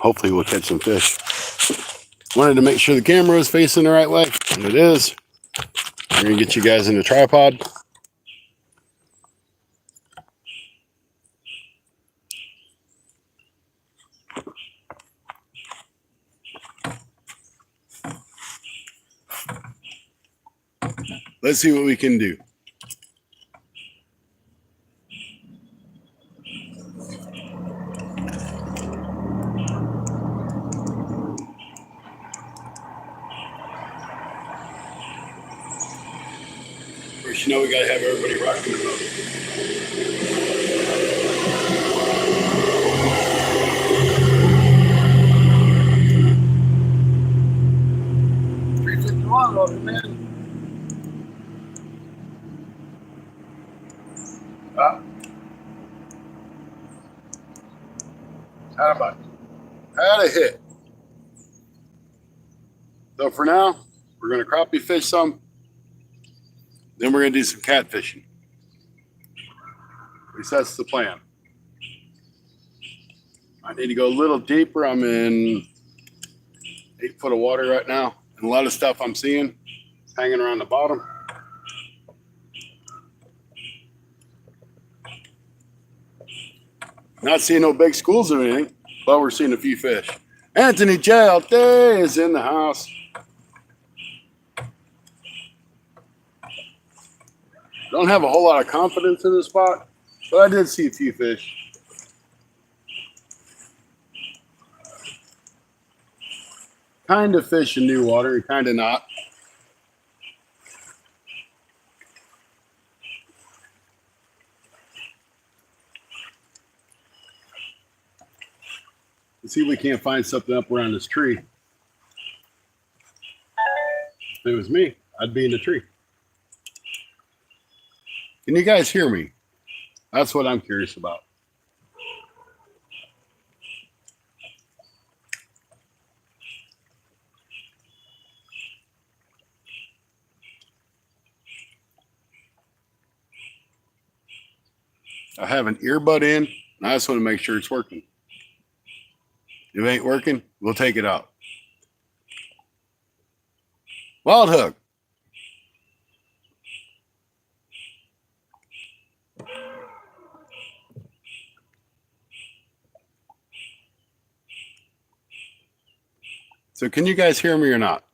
Hopefully we'll catch some fish. Wanted to make sure the camera is facing the right way, and it is. We're going to get you guys in the tripod. Let's see what we can do. First, you know we got to have everybody rocking the boat. $3.51, man. How about had a hit? So for now, we're going to crappie fish some. Then we're going to do some catfishing. At least that's the plan. I need to go a little deeper. I'm in 8 foot of water right now. And a lot of stuff I'm seeing is hanging around the bottom. Not seeing no big schools or anything, but we're seeing a few fish. Anthony J out there is in the house. Don't have a whole lot of confidence in the spot, but I did see a few fish. Kind of fish in new water and kind of not. Let's see if we can't find something up around this tree. If it was me, I'd be in the tree. Can you guys hear me? That's what I'm curious about. I have an earbud in, and I just want to make sure it's working. If it ain't working, we'll take it out. Wild hook. So can you guys hear me or not?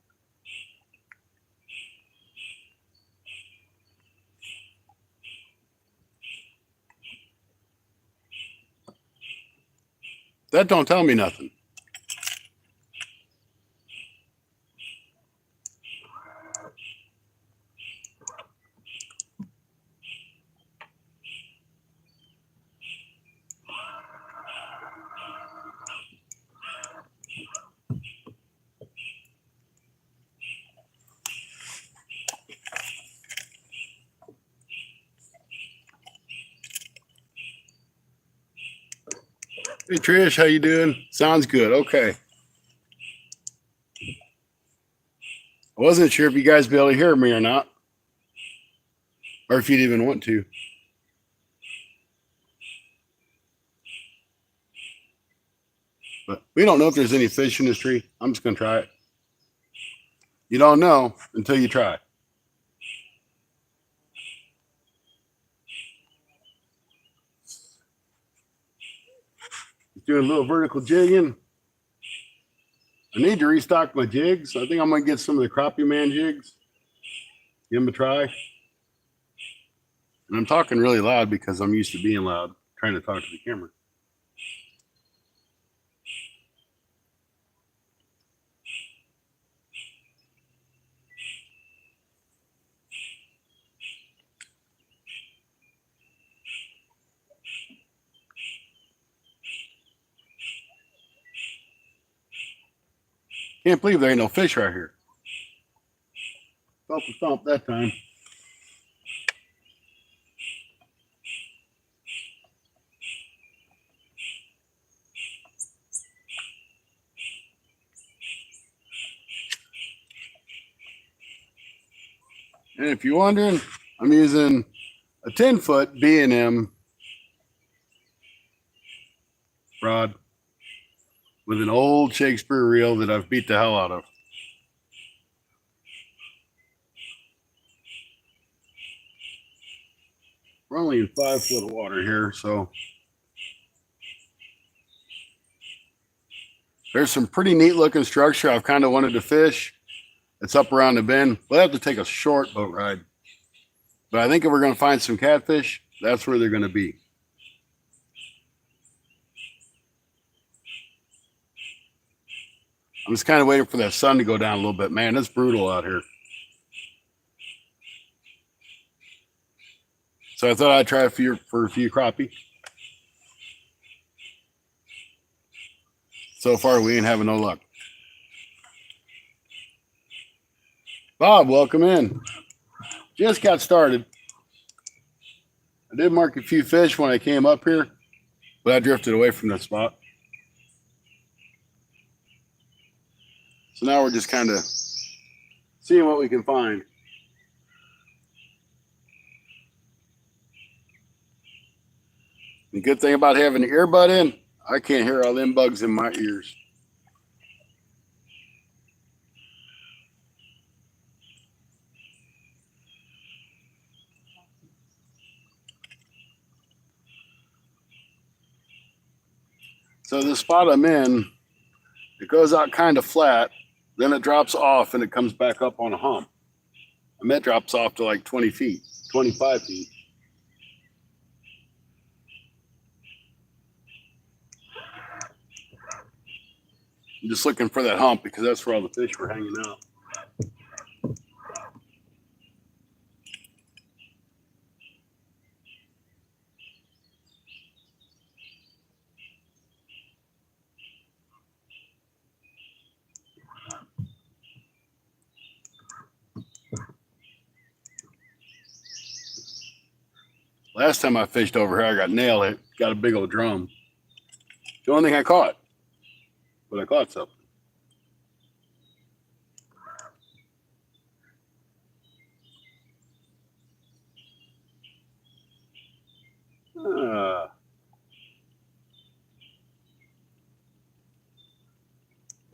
That don't tell me nothing. Hey Trish, how you doing? Sounds good. Okay. I wasn't sure if you guys be able to hear me or not, or if you'd even want to. But we don't know if there's any fish in this tree. I'm just gonna try it. You don't know until you try. Doing a little vertical jigging. I need to restock my jigs. I think I'm gonna get some of the Crappie Man jigs. Give them a try. And I'm talking really loud because I'm used to being loud, trying to talk to the camera. Can't believe there ain't no fish right here. Thump and thump that time. And if you're wondering, I'm using a 10-foot B&M rod. with an old Shakespeare reel that I've beat the hell out of. We're only in 5 foot of water here, so there's some pretty neat looking structure I've kind of wanted to fish. It's up around the bend. We'll have to take a short boat ride. But I think if we're going to find some catfish, that's where they're going to be. I'm just kind of waiting for that sun to go down a little bit. Man, it's brutal out here. So I thought I'd try for a few crappie. So far, we ain't having no luck. Bob, welcome in. Just got started. I did mark a few fish when I came up here, but I drifted away from that spot. So now we're just kind of seeing what we can find. The good thing about having the earbud in, I can't hear all them bugs in my ears. So the spot I'm in, it goes out kind of flat, then it drops off and it comes back up on a hump. And that drops off to like 20 feet, 25 feet. I'm just looking for that hump because that's where all the fish were hanging out. Last time I fished over here, I got nailed. It got a big old drum. The only thing I caught, but I caught something.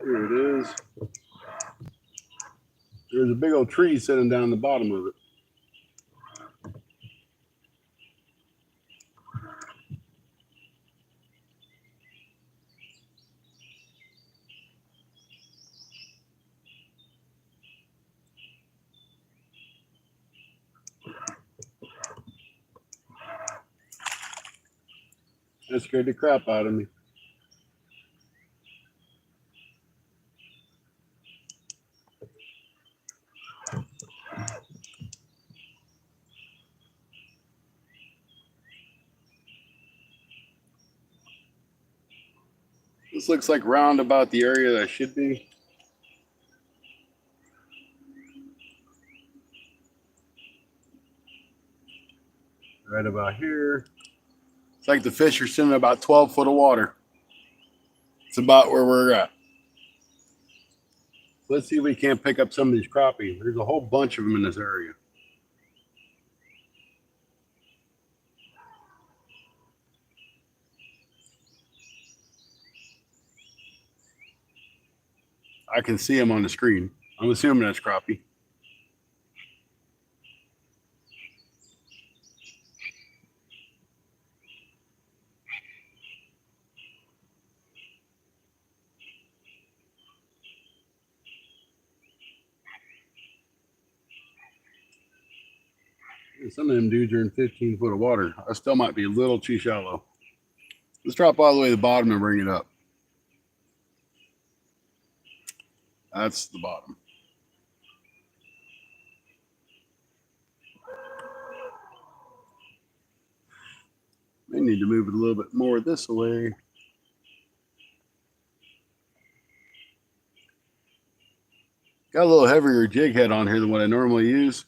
Here it is. There's a big old tree sitting down the bottom of it. That scared the crap out of me. This looks like round about the area that I should be. Right about here. It's like the fish are sitting in about 12 foot of water. It's about where we're at. Let's see if we can't pick up some of these crappie. There's a whole bunch of them in this area. I can see them on the screen. I'm assuming that's crappie. Some of them dudes are in 15 foot of water. I still might be a little too shallow. Let's drop all the way to the bottom and bring it up. That's the bottom. May need to move it a little bit more this way. Got a little heavier jig head on here than what I normally use.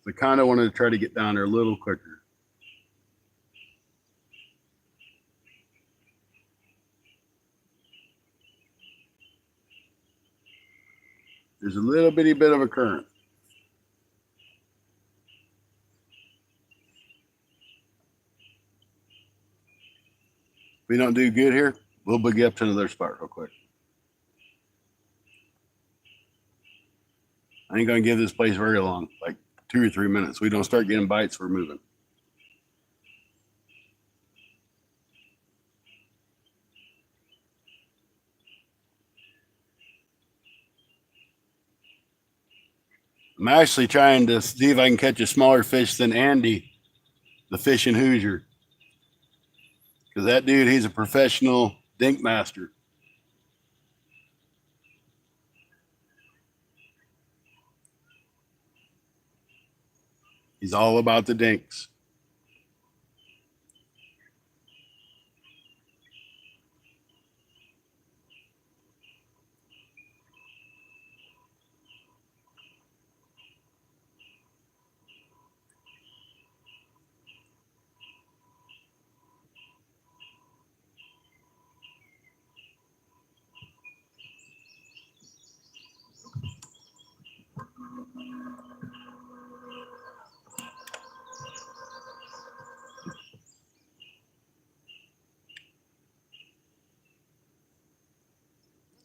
So I kind of wanted to try to get down there a little quicker. There's a little bitty bit of a current. We don't do good here. We'll boogie up to another spot real quick. I ain't gonna give this place very long, like 2 or 3 minutes. We don't start getting bites, we're moving. I'm actually trying to see if I can catch a smaller fish than Andy, the fishing Hoosier. Because that dude, he's a professional dink master. He's all about the dinks.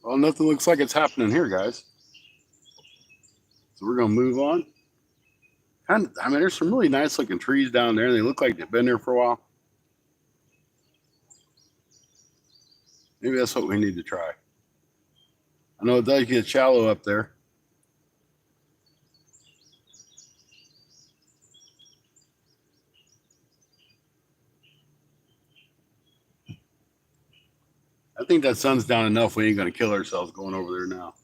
Well, nothing looks like it's happening here, guys. So we're gonna move on. I mean, there's some really nice looking trees down there. They look like they've been there for a while. Maybe that's what we need to try. I know it does get shallow up there. I think that sun's down enough. We ain't gonna kill ourselves going over there now.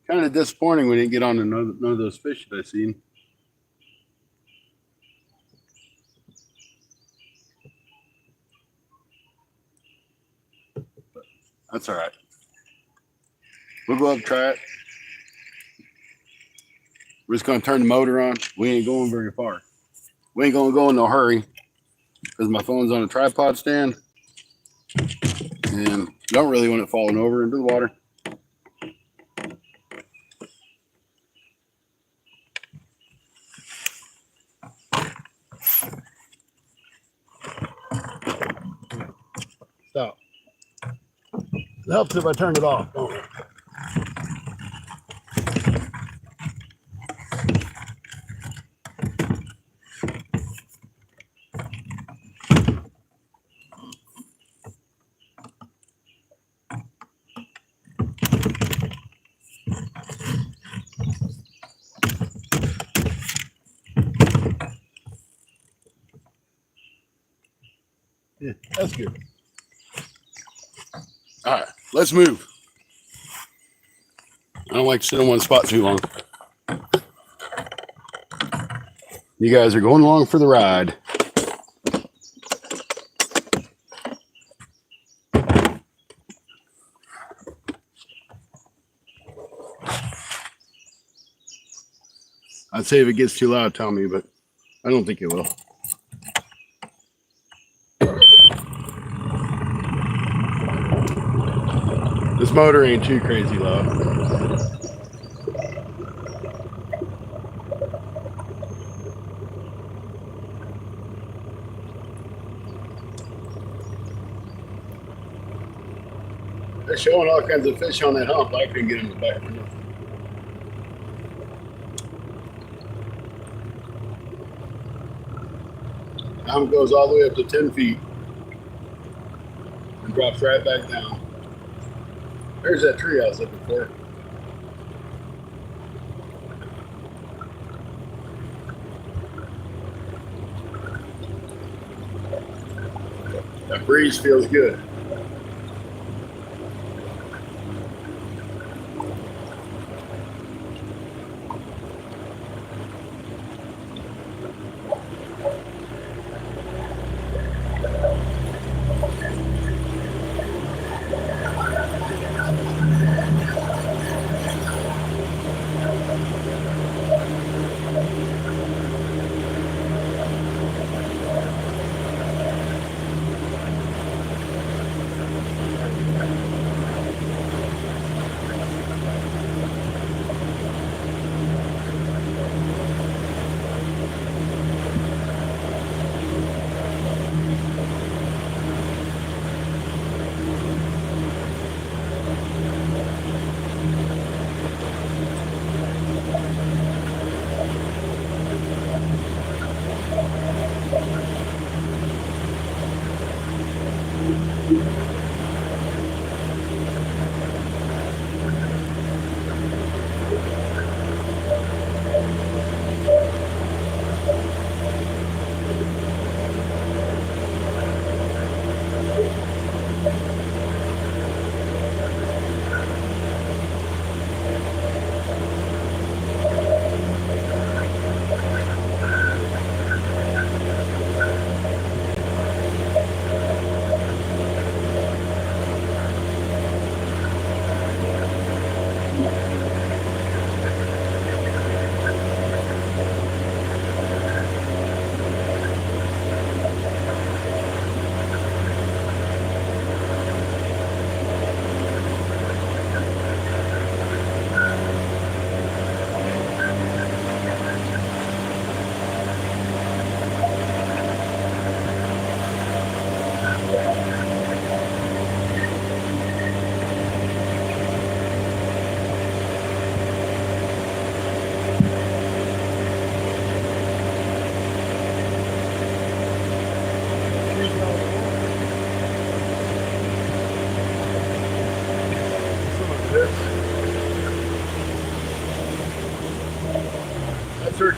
Kind of disappointing we didn't get on none of those fish that I seen. But that's all right. We'll go up, try it. We're just gonna turn the motor on. We ain't going very far. We ain't gonna go in no hurry because my phone's on a tripod stand and don't really want it falling over into the water. Stop. It helps if I turn it off. Oh. Yeah, that's good. All right, let's move. I don't like to sit in one spot too long. You guys are going along for the ride. I'd say if it gets too loud, tell me, but I don't think it will. This motor ain't too crazy loud. They're showing all kinds of fish on that hump. I couldn't get in the back. The hump goes all the way up to 10 feet and drops right back down. There's that tree I was looking for. That breeze feels good.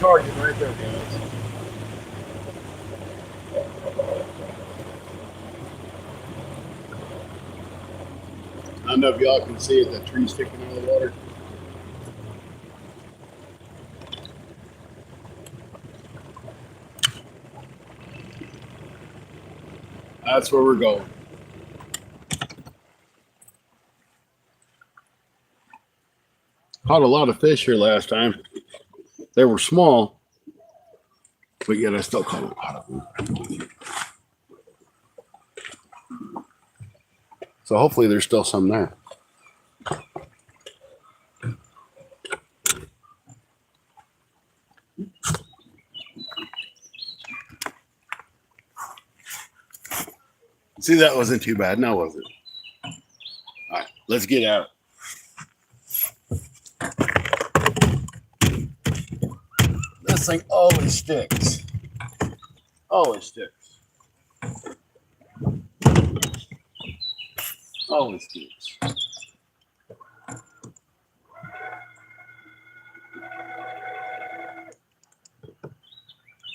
target right there, guys. I don't know if y'all can see it, that tree sticking out of the water. That's where we're going. Caught a lot of fish here last time. They were small, but yet I still caught a lot of them. So hopefully there's still some there. See, that wasn't too bad, now was it? All right, let's get at it. This thing always sticks. Always sticks. Always sticks.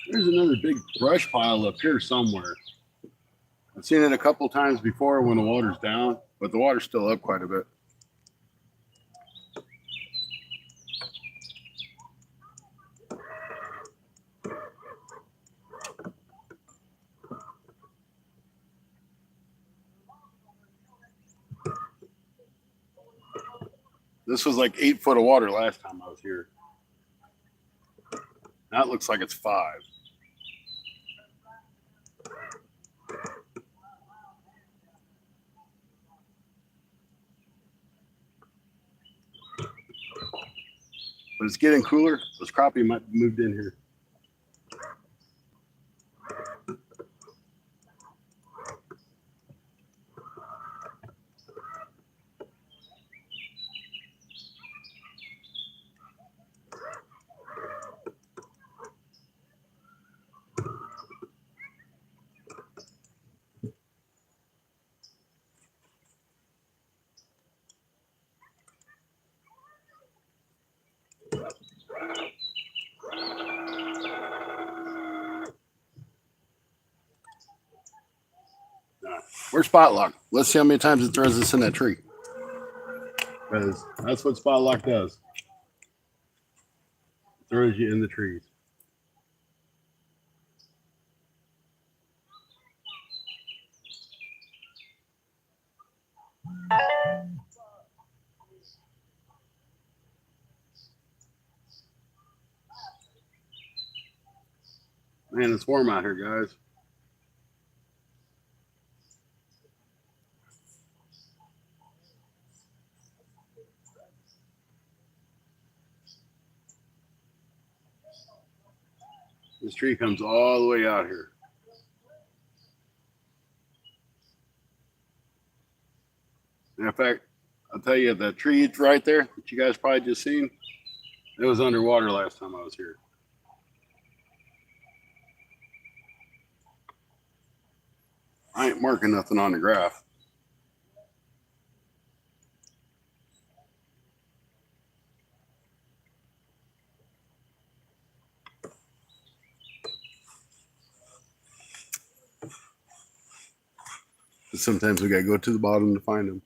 There's another big brush pile up here somewhere. I've seen it a couple times before when the water's down, but the water's still up quite a bit. This was like 8 foot of water last time I was here. Now it looks like it's 5. But it's getting cooler. Those crappie might have moved in here. Where's Spot Lock? Let's see how many times it throws us in that tree. Because that's what Spot Lock does. It throws you in the trees. Man, it's warm out here, guys. This tree comes all the way out here. In fact, I'll tell you, that tree right there that you guys probably just seen, it was underwater last time I was here. I ain't marking nothing on the graph. But sometimes we got to go to the bottom to find them.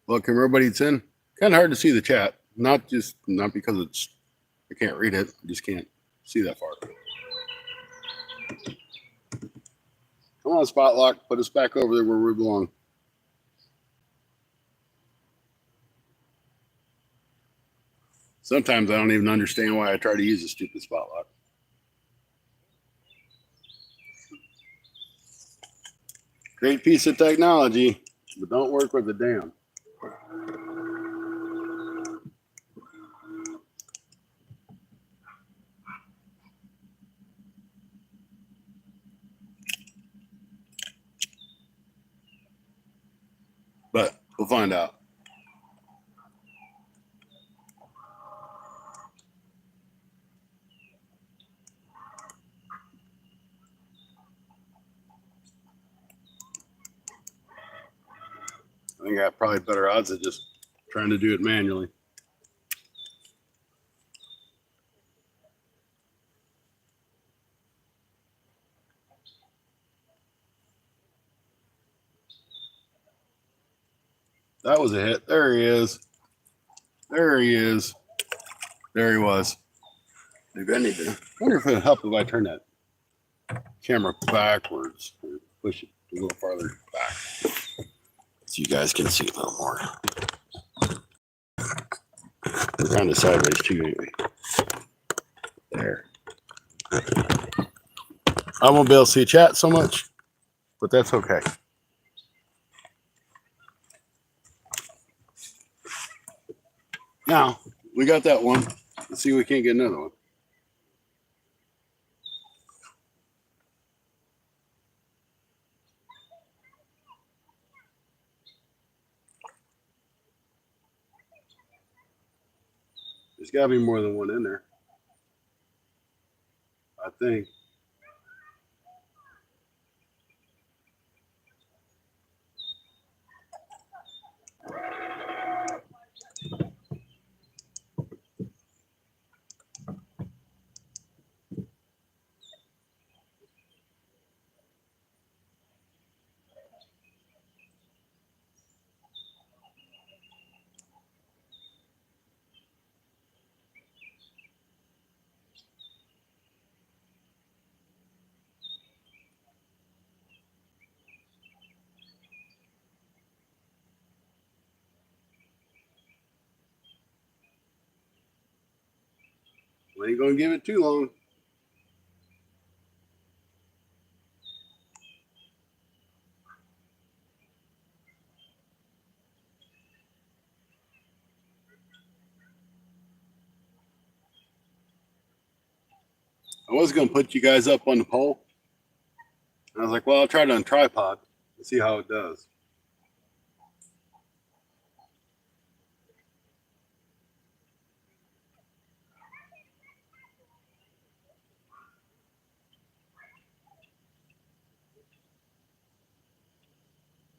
Welcome everybody that's in. Kind of hard to see the chat. Not because it's I can't read it. I just can't see that far. Come on, Spot Lock. Put us back over there where we belong. Sometimes I don't even understand why I try to use a stupid Spot Lock. Great piece of technology, but don't work with the dam. But we'll find out. I think I have probably better odds of just trying to do it manually. That was a hit. There he is. There he is. There he was. Maybe I need to. I wonder if it'll help if I turn that camera backwards. Push it a little farther back so you guys can see a little more. We're kind of sideways too, ain't we? There. I won't be able to see chat so much, but that's okay. Now, we got that one. Let's see if we can't get another one. There's got to be more than one in there, I think. We ain't going to give it too long. I was going to put you guys up on the pole. I was like, well, I'll try it on tripod and see how it does.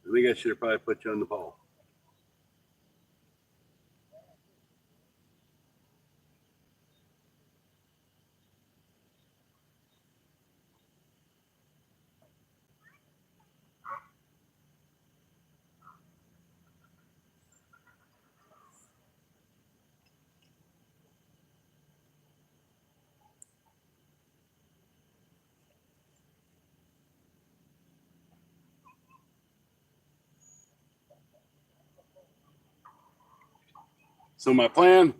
I think I should have probably put you on the pole. So my plan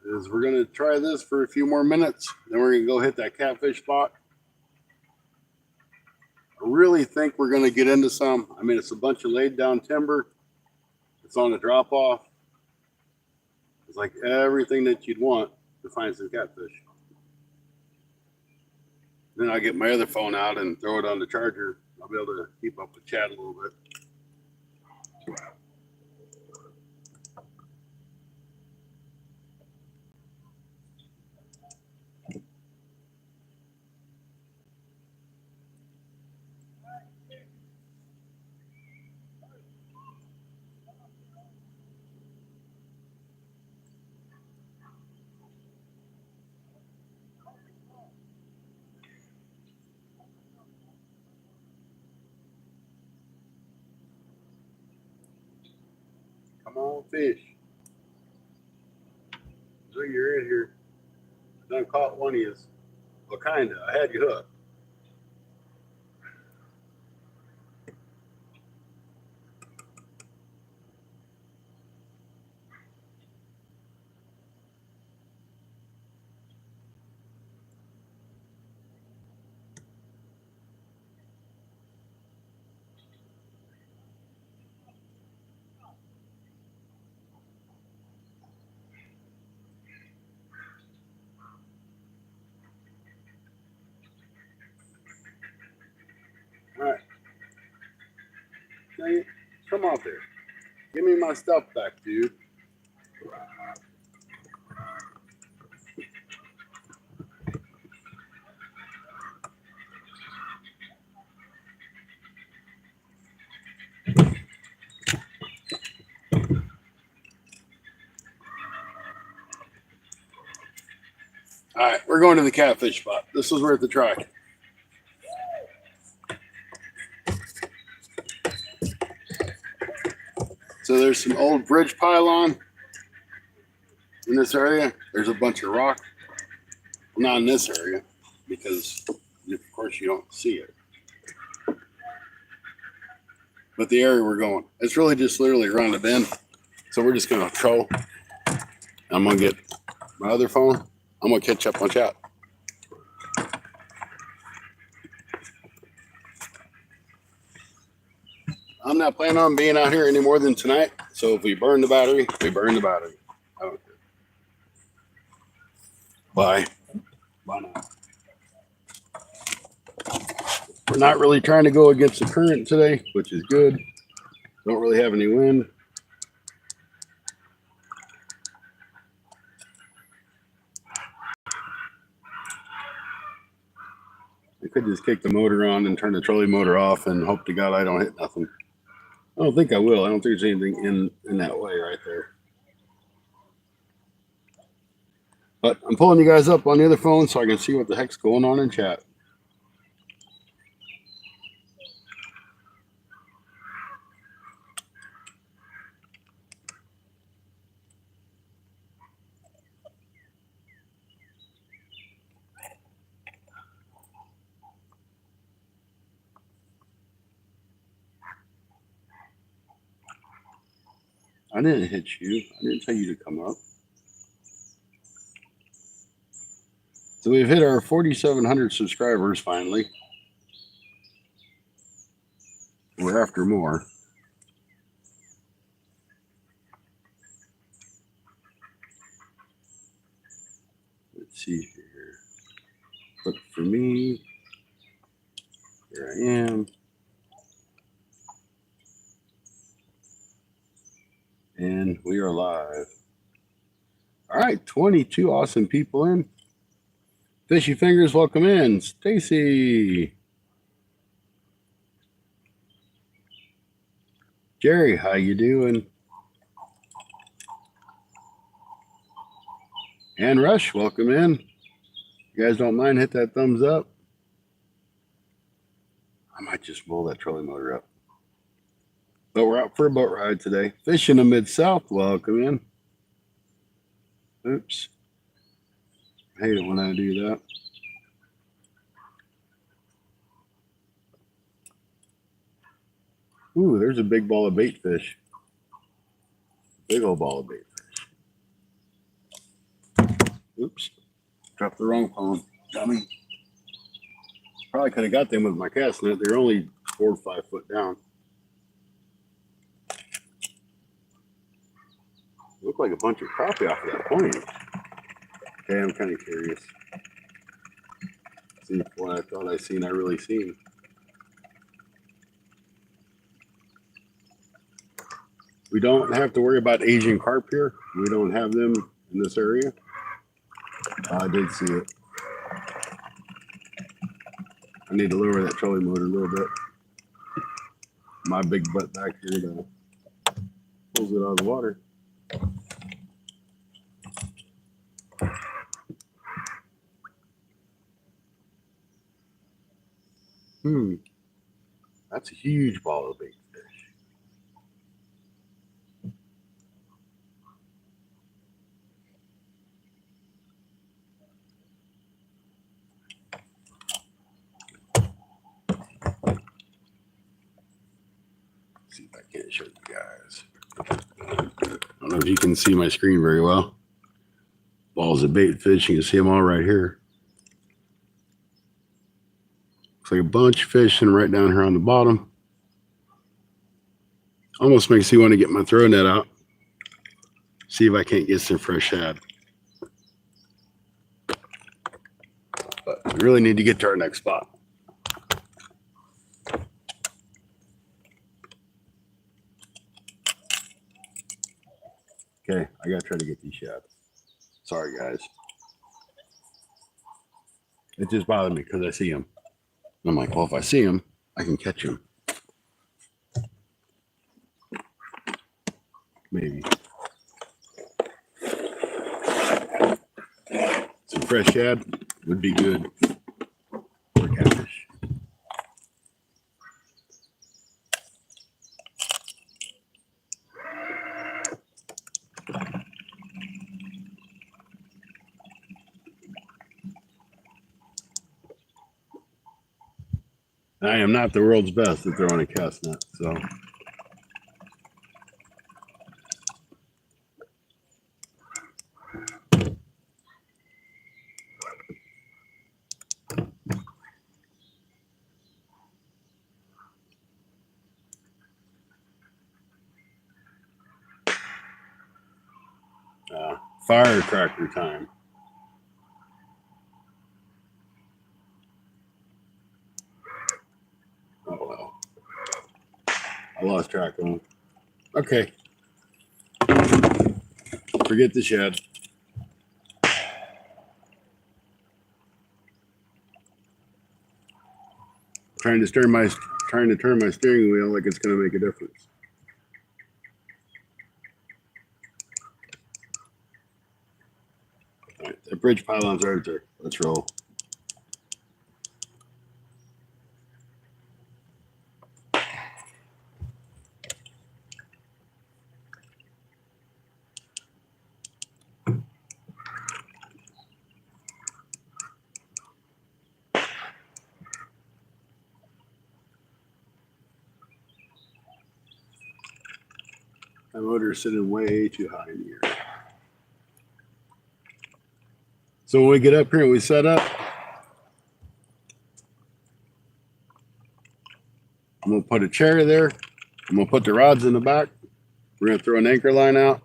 is we're going to try this for a few more minutes. Then we're going to go hit that catfish spot. I really think we're going to get into some. I mean, it's a bunch of laid down timber. It's on a drop off. It's like everything that you'd want to find some catfish. Then I'll get my other phone out and throw it on the charger. I'll be able to keep up with chat a little bit. Come on, fish. So you're in here. I done caught one of you. Well, kind of. I had you hooked. All right. Dang it. Come out there. Give me my stuff back, dude. All right, we're going to the catfish spot. This is worth the try. So there's some old bridge pylon in this area. There's a bunch of rock. Well, not in this area because, of course, you don't see it. But the area we're going, it's really just literally around the bend. So we're just going to troll. I'm going to get my other phone. I'm going to catch up on chat. I'm not planning on being out here any more than tonight. So if we burn the battery, we burn the battery. I don't care. Bye. Bye now. We're not really trying to go against the current today, which is good. Don't really have any wind. I could just kick the motor on and turn the trolley motor off and hope to God I don't hit nothing. I don't think I will. I don't think there's anything in that way right there. But I'm pulling you guys up on the other phone so I can see what the heck's going on in chat. I didn't hit you. I didn't tell you to come up. So we've hit our 4,700 subscribers finally. We're after more. Let's see here. Look for me. Here I am. And we are live. All right, 22 awesome people in. Fishy Fingers, welcome in. Stacy. Jerry, how you doing? And Rush, welcome in. You guys don't mind, hit that thumbs up. I might just roll that trolley motor up. But we're out for a boat ride today. Fish in the Mid-South, welcome in. Oops. I hate it when I do that. Ooh, there's a big ball of bait fish. Big old ball of bait fish. Oops. Dropped the wrong phone. Dummy. Probably could have got them with my cast net. They're only 4 or 5 foot down. Look like a bunch of crappie off of that point. Okay, I'm kind of curious. See if what I thought I seen, I really seen. We don't have to worry about Asian carp here. We don't have them in this area. I did see it. I need to lower that trolley motor a little bit. My big butt back here to pulls it out of the water. That's a huge ball of bait fish. Let's see if I can't show you guys. I don't know if you can see my screen very well. Balls of bait fish, you can see them all right here. Looks like a bunch of fish and right down here on the bottom. Almost makes me want to get my throw net out. See if I can't get some fresh shad. But we really need to get to our next spot. Okay, I gotta try to get these shad. Sorry, guys. It just bothered me because I see them. I'm like, well, if I see them, I can catch them. Maybe. Some fresh shad would be good for catfish. I am not the world's best at throwing a cast net, so. Firecracker time. Oh well. I lost track of them. Okay. Forget the shed. Trying to turn my steering wheel like it's going to make a difference. All right, the bridge pylon's right there. Let's roll. My motor is sitting way too high in here. So when we get up here and we set up, I'm going to put a chair there. I'm going to put the rods in the back. We're going to throw an anchor line out.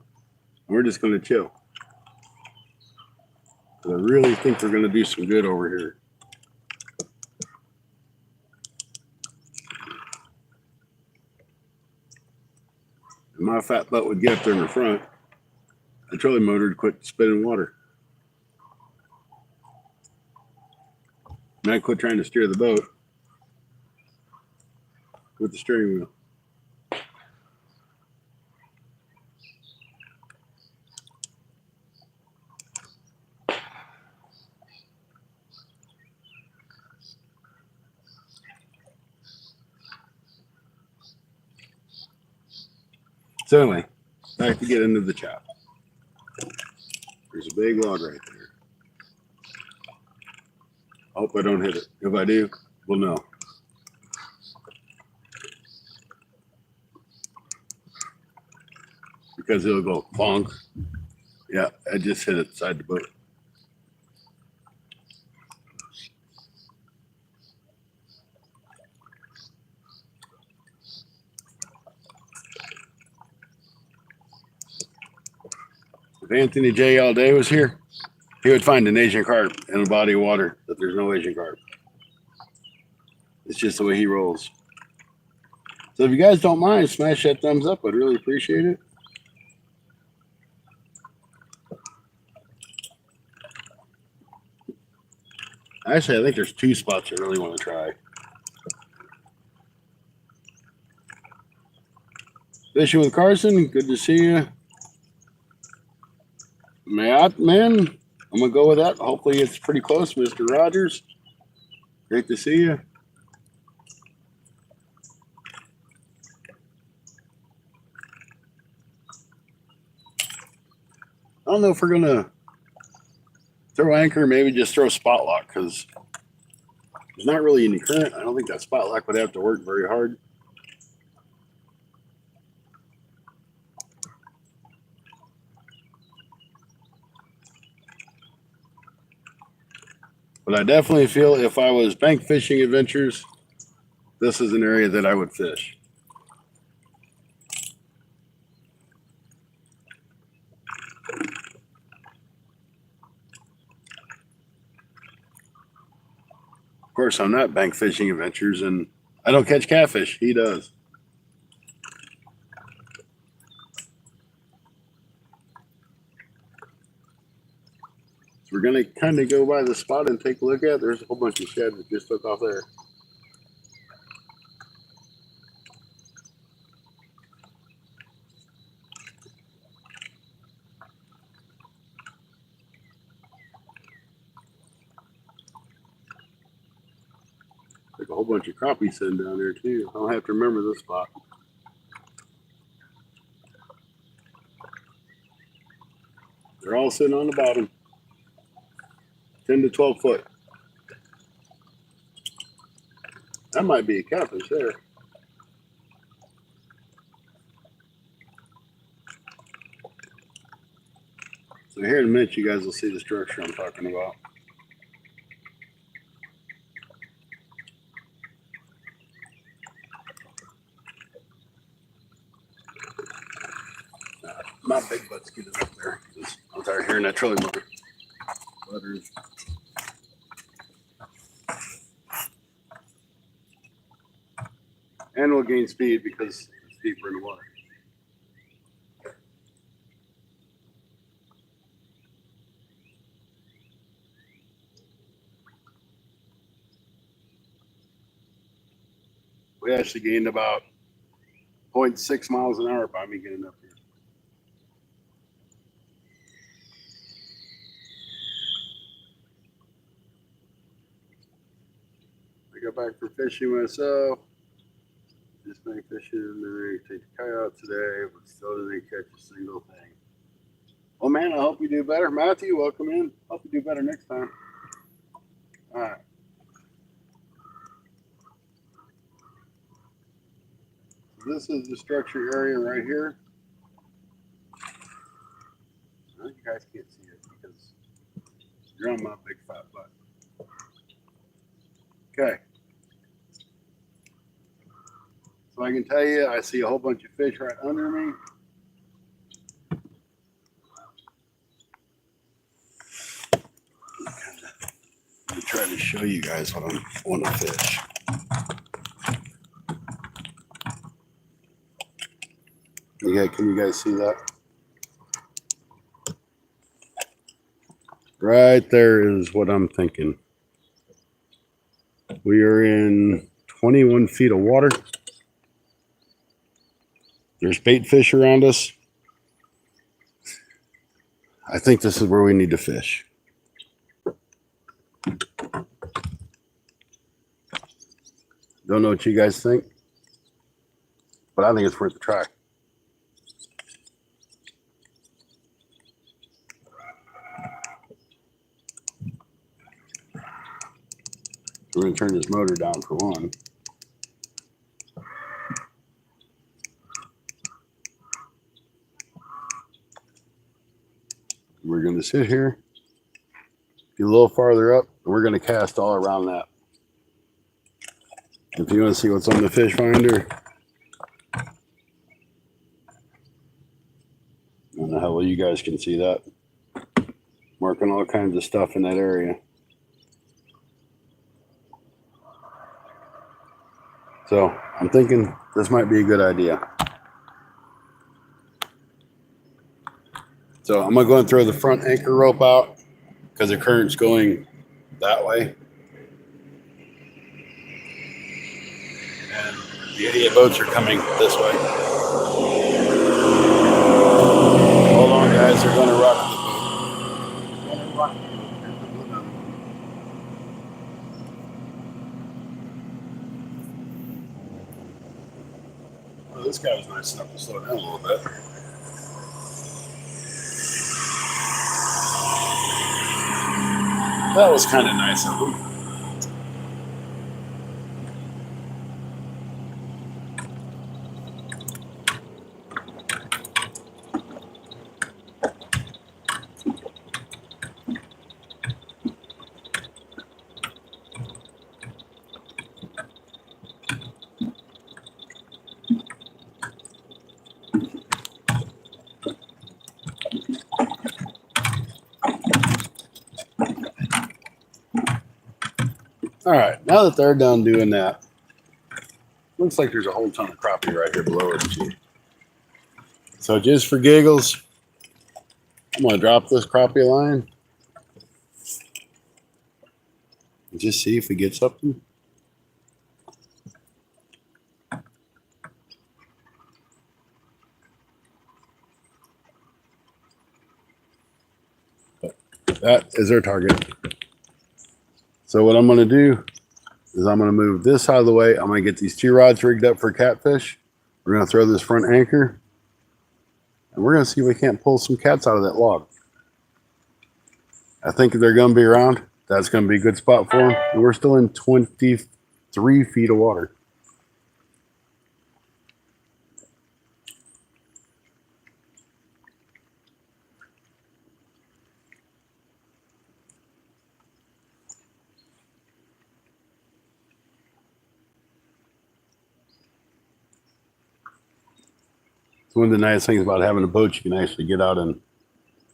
And we're just going to chill. I really think we're going to do some good over here. And my fat butt would get up there in the front. The trolling motor would quit spinning water. And I quit trying to steer the boat with the steering wheel. So anyway, back to get into the chop. There's a big log right there. I hope I don't hit it. If I do, we'll know. Because it'll go bonk. Yeah, I just hit it side the boat. If Anthony J. all day was here, he would find an Asian carp in a body of water, but there's no Asian carp. It's just the way he rolls. So if you guys don't mind, smash that thumbs up. I'd really appreciate it. Actually, I think there's two spots I really want to try. Fishing with Carson, good to see you. Matt, man, I'm going to go with that. Hopefully it's pretty close, Mr. Rogers. Great to see you. I don't know if we're going to throw anchor, maybe just throw spot lock, because there's not really any current. I don't think that spot lock would have to work very hard. But I definitely feel if I was bank fishing adventures, this is an area that I would fish. Of course, I'm not bank fishing adventures, and I don't catch catfish. He does. So we're going to kind of go by the spot and take a look at it. There's a whole bunch of shad that just took off there. There's a whole bunch of crappie sitting down there too. I'll have to remember this spot. They're all sitting on the bottom. 10 to 12 foot. That might be a catfish there. So here in a minute, you guys will see the structure I'm talking about. My big butt's getting up there. I'm tired of hearing that trolling motor. And we'll gain speed because it's deeper in the water. We actually gained about 0.6 miles an hour by me getting up here. I got back from fishing myself. Just been fishing and then I take the kayak today, but still didn't catch a single thing. Well, man, I hope you do better. Matthew, welcome in. Hope you do better next time. All right. So this is the structure area right here. You guys can't see it because you're on my big fat butt. Okay. So I can tell you, I see a whole bunch of fish right under me. I'm trying to show you guys what I want to fish. Okay, can you guys see that? Right there is what I'm thinking. We are in 21 feet of water. There's bait fish around us. I think this is where we need to fish. Don't know what you guys think, but I think it's worth the try. We're going to turn this motor down for one. We're going to sit here, get a little farther up, and we're going to cast all around that. If you want to see what's on the fish finder, I don't know how well you guys can see that. Marking all kinds of stuff in that area. So I'm thinking this might be a good idea. So I'm going to go and throw the front anchor rope out because the current's going that way. And the idiot boats are coming this way. Hold on, guys. They're going to rock the boat. Oh, this guy was nice enough to slow down a little bit. That was kind of nice of him. All right, now that they're done doing that, looks like there's a whole ton of crappie right here below us too. So just for giggles, I'm gonna drop this crappie line and just see if we get something. That is our target. So what I'm going to do is I'm going to move this out of the way. I'm going to get these two rods rigged up for catfish. We're going to throw this front anchor. And we're going to see if we can't pull some cats out of that log. I think if they're going to be around, that's going to be a good spot for them. And we're still in 20 3 feet of water. It's one of the nice things about having a boat. You can actually get out and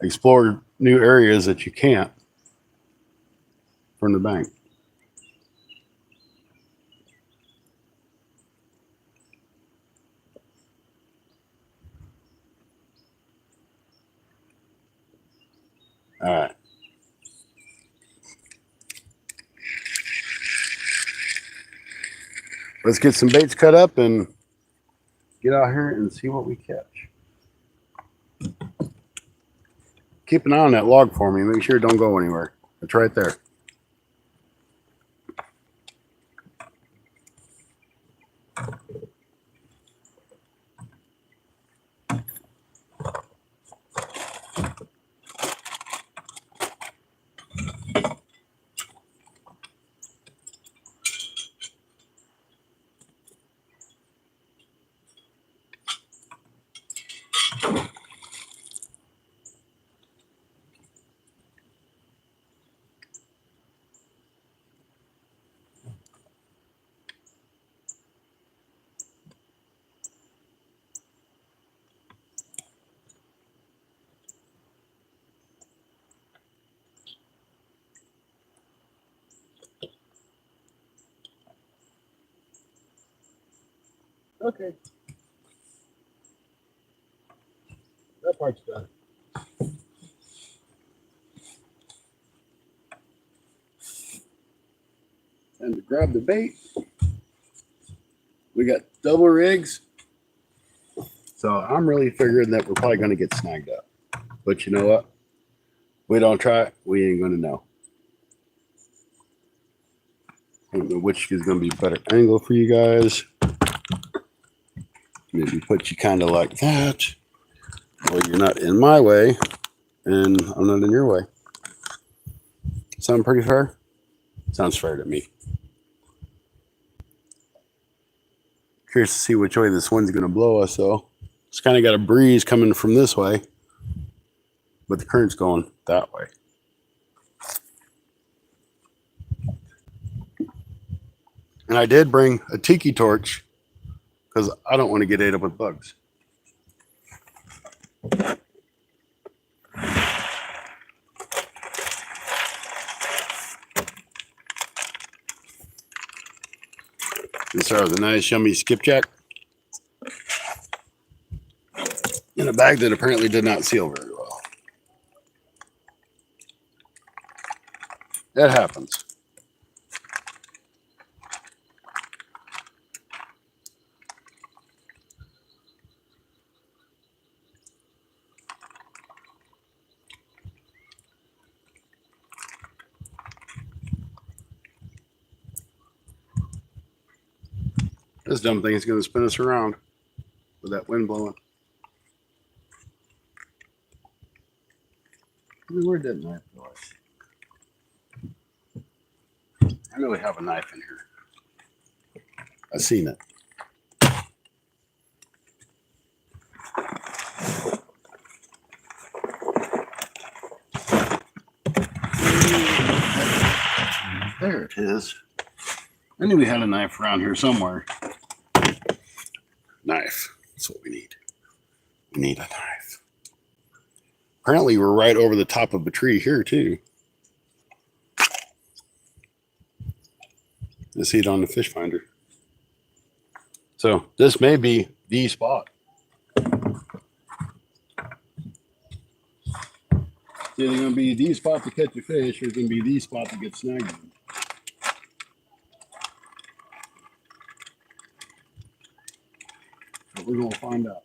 explore new areas that you can't from the bank. All right. Let's get some baits cut up and get out here and see what we catch. Keep an eye on that log for me. Make sure it don't go anywhere. It's right there. Okay. That part's done. And to grab the bait, we got double rigs. So I'm really figuring that we're probably going to get snagged up. But you know what? We don't try it, we ain't going to know. I don't know which is going to be a better angle for you guys. Maybe put you kind of like that. Well, you're not in my way, and I'm not in your way. Sound pretty fair? Sounds fair to me. Curious to see which way this wind's going to blow us, though. It's kind of got a breeze coming from this way, but the current's going that way. And I did bring a tiki torch because I don't want to get ate up with bugs. These are the nice, yummy skipjack in a bag that apparently did not seal very well. That happens. This dumb thing is going to spin us around with that wind blowing. Where did that knife go? I know we have a knife in here. I've seen it. There it is. I knew we had a knife around here somewhere. Knife. That's what we need. We need a knife. Apparently, we're right over the top of a tree here, too. I see it on the fish finder. So this may be the spot. It's either going to be the spot to catch a fish or it's going to be the spot to get snagged in. But we're going to find out.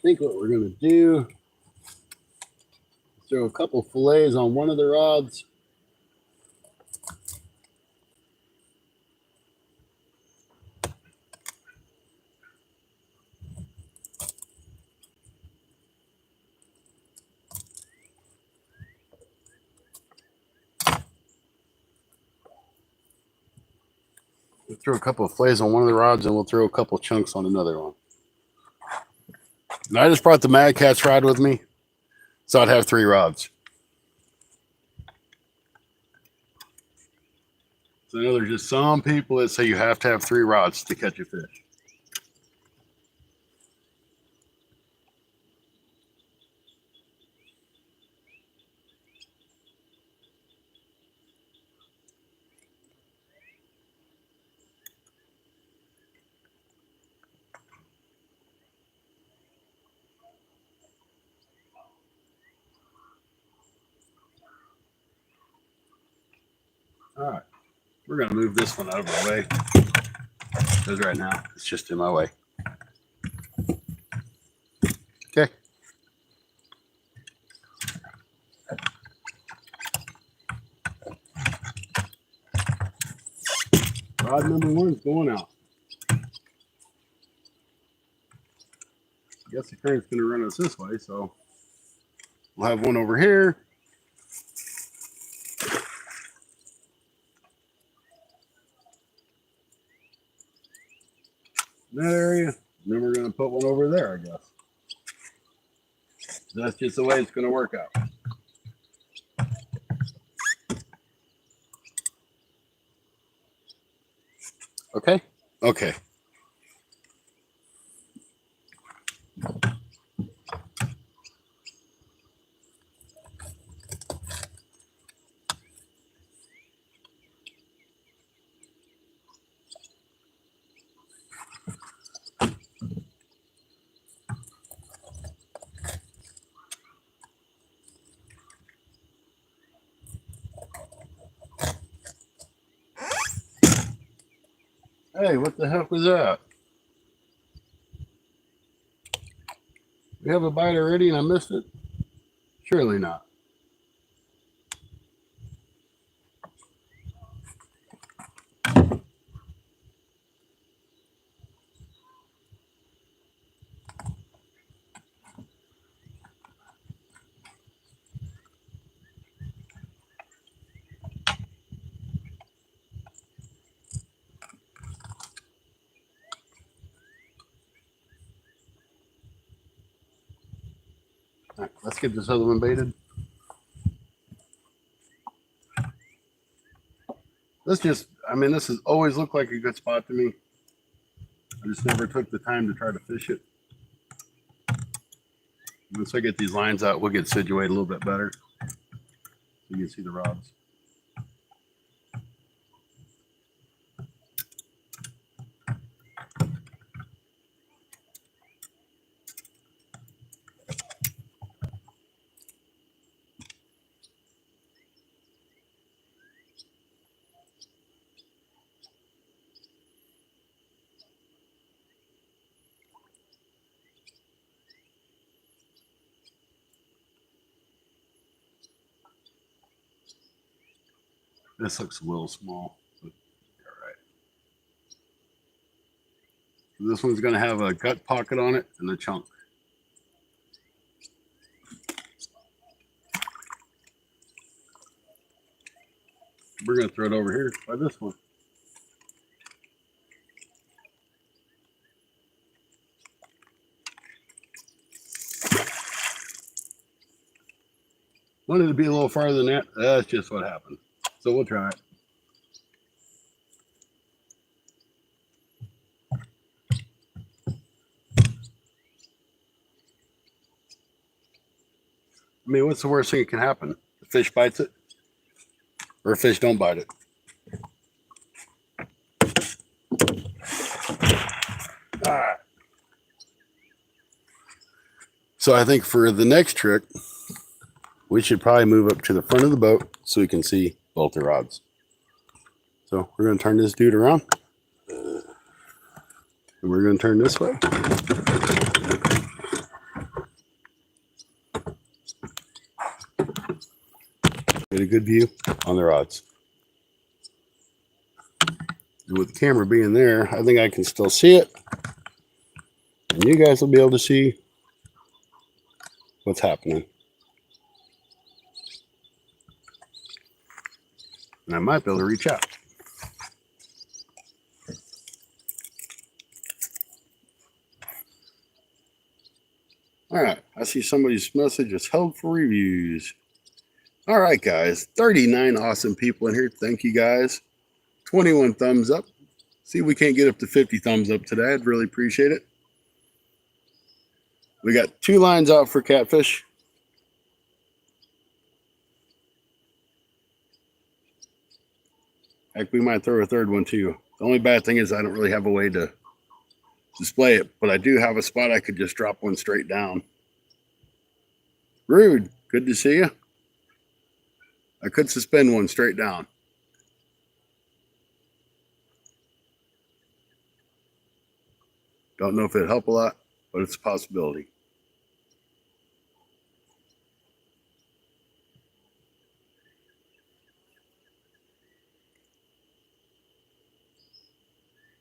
think what we're going to do, throw a couple fillets on one of the rods. We'll throw a couple of fillets on one of the rods, and we'll throw a couple chunks on another one. And I just brought the Mad Catz rod with me, so I'd have 3 rods. So I know there's just some people that say you have to have 3 rods to catch a fish. All right, we're going to move this one out of our way, because right now it's just in my way. Okay. Rod number 1's going out. I guess the current's going to run us this way, so we'll have one over here. In that area. And then we're going to put one over there, I guess. So that's just the way it's going to work out. Okay? Okay. Hey, what the heck was that? We have a bite already and I missed it? Surely not. All right, let's get this other one baited. This has always looked like a good spot to me. I just never took the time to try to fish it. Once I get these lines out, we'll get situated a little bit better so you can see the rods. This looks a little small, but all right. So this one's going to have a gut pocket on it and a chunk. We're going to throw it over here by this one. Wanted to be a little farther than that. That's just what happened. So we'll try it. I mean, what's the worst thing that can happen? The fish bites it, or a fish don't bite it. All right. So I think for the next trick, we should probably move up to the front of the boat so we can see both the rods. So we're going to turn this dude around. And we're going to turn this way. Get a good view on the rods. And with the camera being there, I think I can still see it. And you guys will be able to see what's happening. And I might be able to reach out. All right, I see somebody's message is held for reviews. All right, guys, 39 awesome people in here. Thank you, guys. 21 thumbs up. See if we can't get up to 50 thumbs up today. I'd really appreciate it. We got 2 lines out for Catfish. Heck, we might throw a third one too. The only bad thing is I don't really have a way to display it, but I do have a spot I could just drop one straight down. Rude, good to see you. I could suspend one straight down. Don't know if it'd help a lot, but it's a possibility.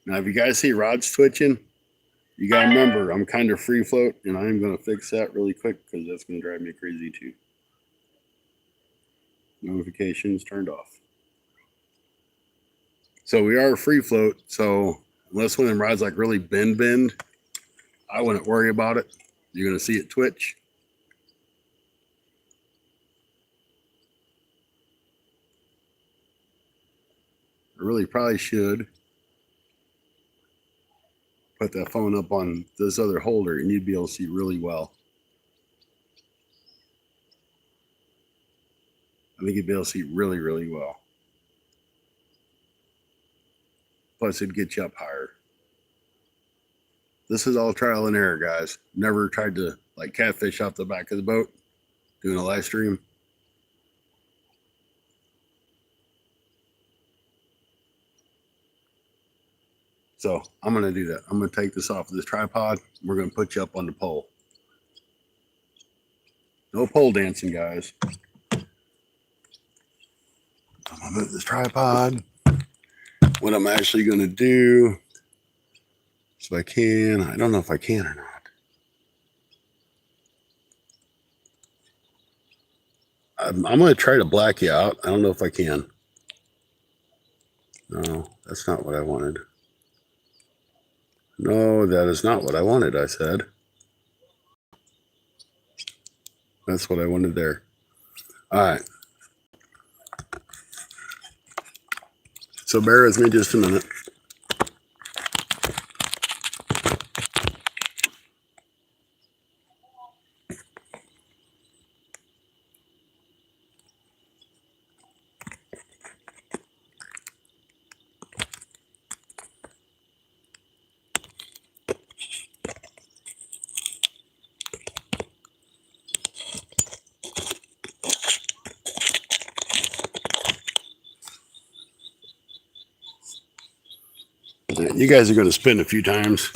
Now, if you guys see rods twitching, you got to remember, I'm kind of free float, and I am going to fix that really quick because that's going to drive me crazy too. Notifications turned off. So we are free float, so unless one of them rods like really bend, I wouldn't worry about it. You're going to see it twitch. I really probably should put that phone up on this other holder and you'd be able to see really well. I think you'd be able to see really, really well. Plus, it'd get you up higher. This is all trial and error, guys. Never tried to like catfish off the back of the boat doing a live stream. So I'm going to do that. I'm going to take this off of this tripod. We're going to put you up on the pole. No pole dancing, guys. I'm going to move this tripod. What I'm actually going to do, so I can, I don't know if I can or not. I'm going to try to black you out. I don't know if I can. No, that's not what I wanted. No, that is not what I wanted, I said. That's what I wanted there. All right. So bear with me just a minute. You guys are going to spin a few times.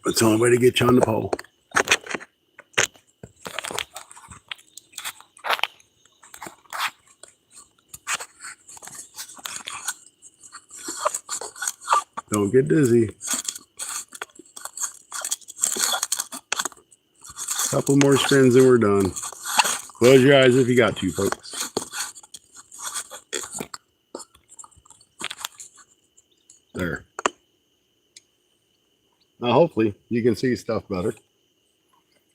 That's the only way to get you on the pole. Don't get dizzy. Couple more spins and we're done. Close your eyes if you got to, folks. There. Now, hopefully, you can see stuff better.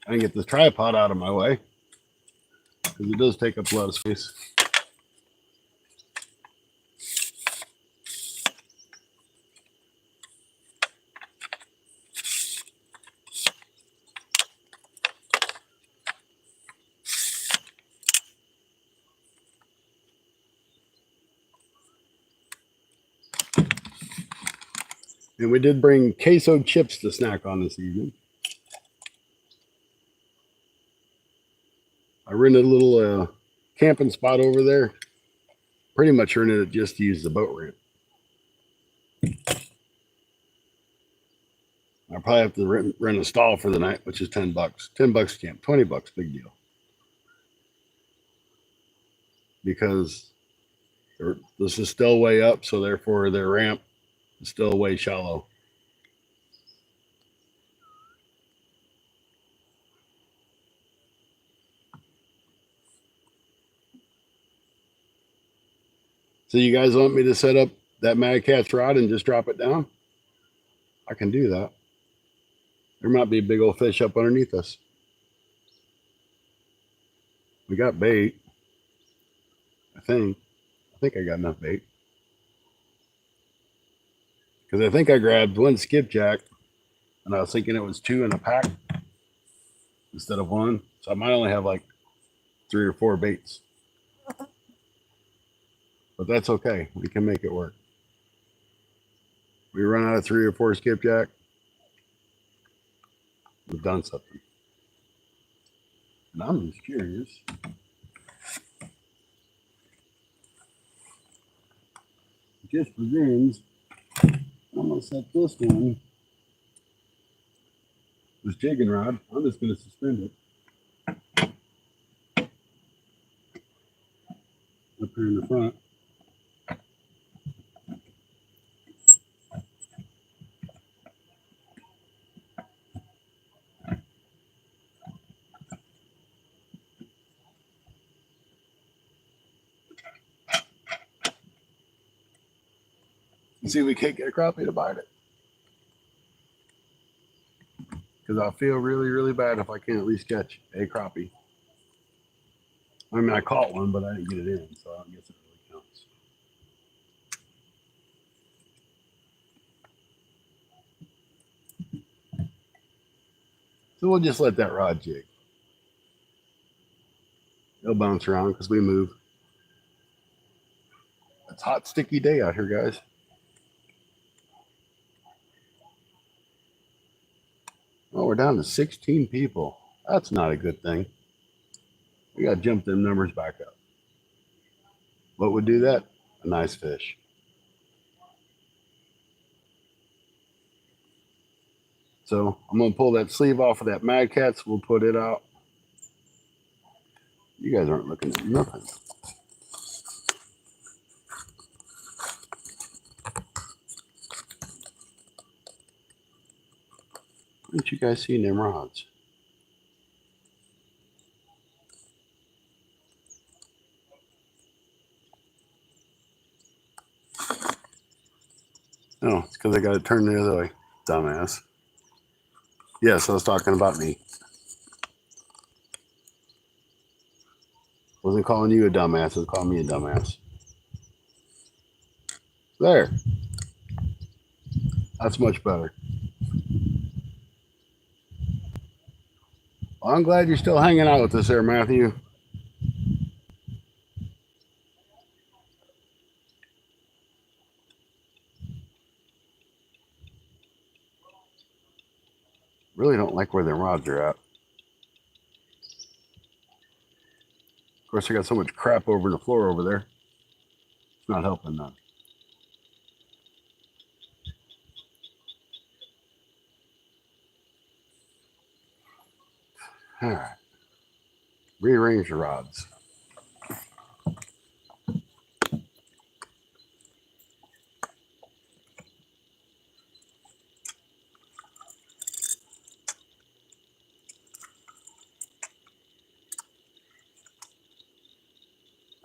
I can get the tripod out of my way because it does take up a lot of space. And we did bring queso chips to snack on this evening. I rented a little camping spot over there. Pretty much rented it just to use the boat ramp. I probably have to rent a stall for the night, which is $10. $10 camp, $20, big deal. because this is still way up, so therefore their ramp is still way shallow. So you guys want me to set up that Mad Cat's rod and just drop it down? I can do that. There might be a big old fish up underneath us. We got bait. I think I got enough bait. Because I think I grabbed one skipjack and I was thinking it was 2 in a pack instead of 1. So I might only have like 3 or 4 baits. But that's okay. We can make it work. We run out of 3 or 4 skipjack. We've done something. And I'm just curious. Just for grins, I'm going to set this one, this jigging rod, I'm just going to suspend it up here in the front. See if we can't get a crappie to bite it. Because I'll feel really, really bad if I can't at least catch a crappie. I mean, I caught one, but I didn't get it in, so I don't guess it really counts. So we'll just let that rod jig. It'll bounce around because we move. It's a hot, sticky day out here, guys. Oh, we're down to 16 people. That's not a good thing. We got to jump them numbers back up. What would do that? A nice fish. So I'm going to pull that sleeve off of that Mad Cat's. We'll put it out. You guys aren't looking at nothing. What you guys see in them rods? Oh, it's because I got to turn the other way. Dumbass. Yes, I was talking about me. Wasn't calling you a dumbass. I was calling me a dumbass. There. That's much better. Well, I'm glad you're still hanging out with us there, Matthew. Really don't like where the rods are at. Of course, I got so much crap over the floor over there. It's not helping none. All right. Rearrange the rods.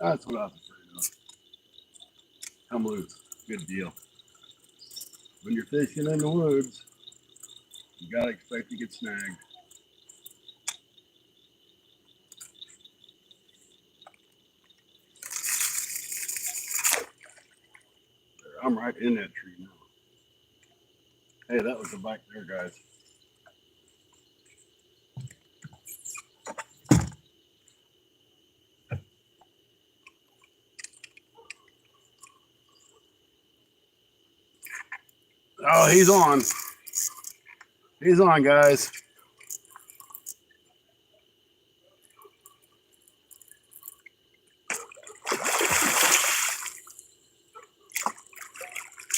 That's what I was afraid of. Come loose. Good deal. When you're fishing in the woods, you gotta expect to get snagged. I'm right in that tree now. Hey, that was a bite there, guys. Oh, he's on. He's on, guys.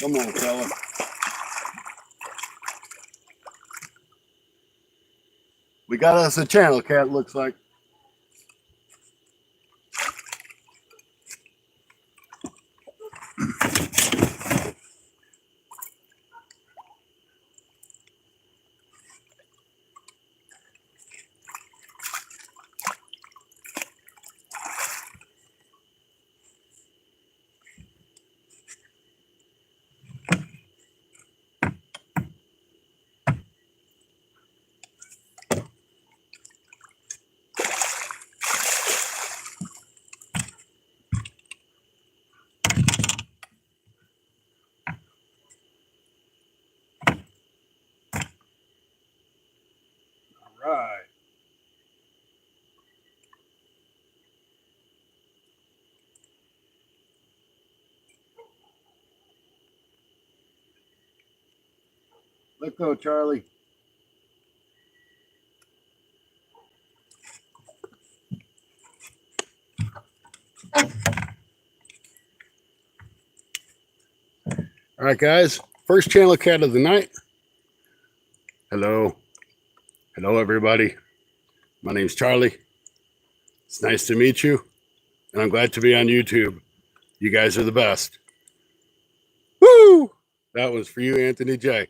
Come on, fella. We got us a channel cat, looks like. Let go, Charlie. All right, guys. First channel cat of the night. Hello. Hello, everybody. My name's Charlie. It's nice to meet you, and I'm glad to be on YouTube. You guys are the best. Woo! That was for you, Anthony J.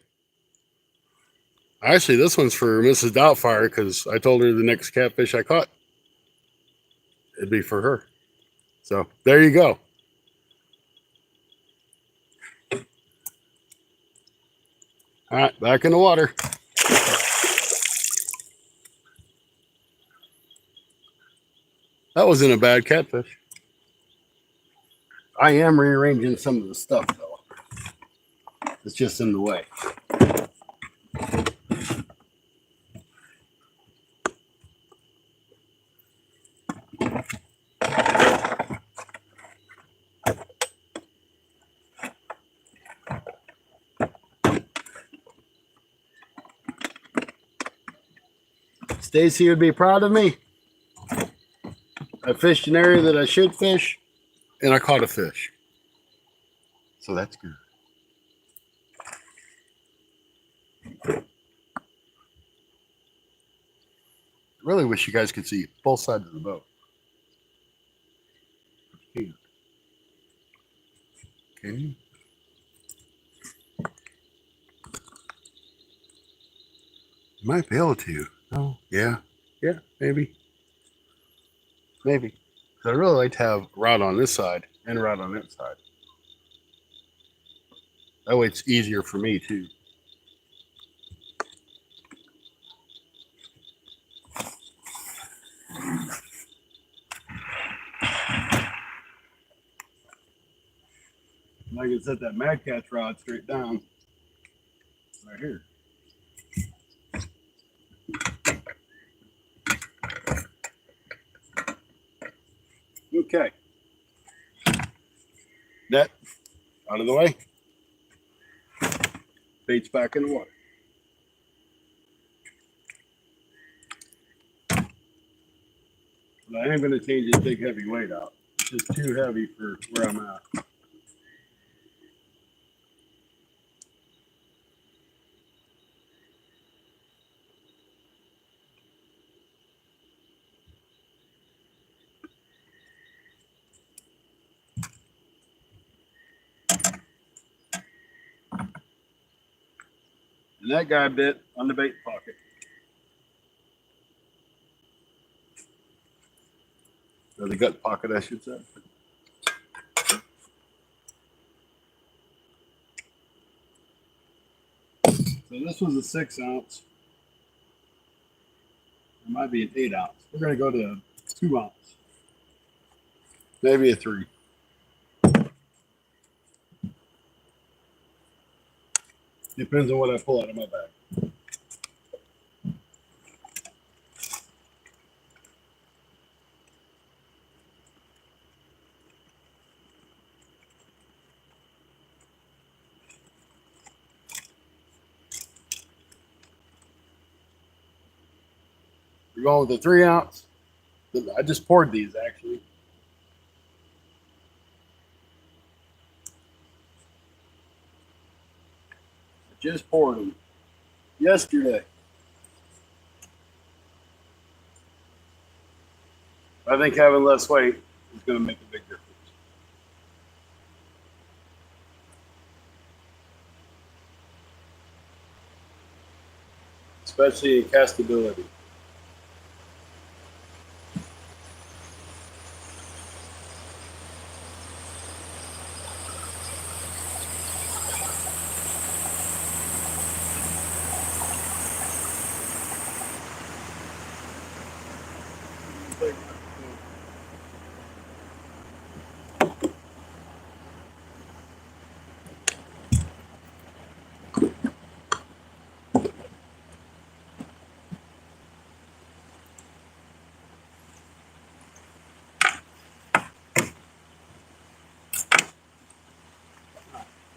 Actually, this one's for Mrs. Doubtfire because I told her the next catfish I caught, it'd be for her. So there you go. All right, back in the water. That wasn't a bad catfish. I am rearranging some of the stuff, though. It's just in the way. Stacy would be proud of me. I fished an area that I should fish, and I caught a fish. So that's good. Really wish you guys could see both sides of the boat. Okay. You might be able to. Oh, yeah. Yeah, maybe. Maybe. So I really like to have rod on this side and rod on that side. That way it's easier for me too. And I can set that Mad Cat's rod straight down right here. Okay. Net out of the way. Bait's back in the water. But I am going to change this big heavy weight out. It's just too heavy for where I'm at. And that guy bit on the bait pocket. Or the gut pocket, I should say. So this was a 6 ounce. It might be an 8 ounce. We're going to go to 2 ounce. Maybe a 3. Depends on what I pull out of my bag. We're going with the 3 ounce. I just poured these actually. I just poured them yesterday. I think having less weight is going to make a big difference. Especially in castability.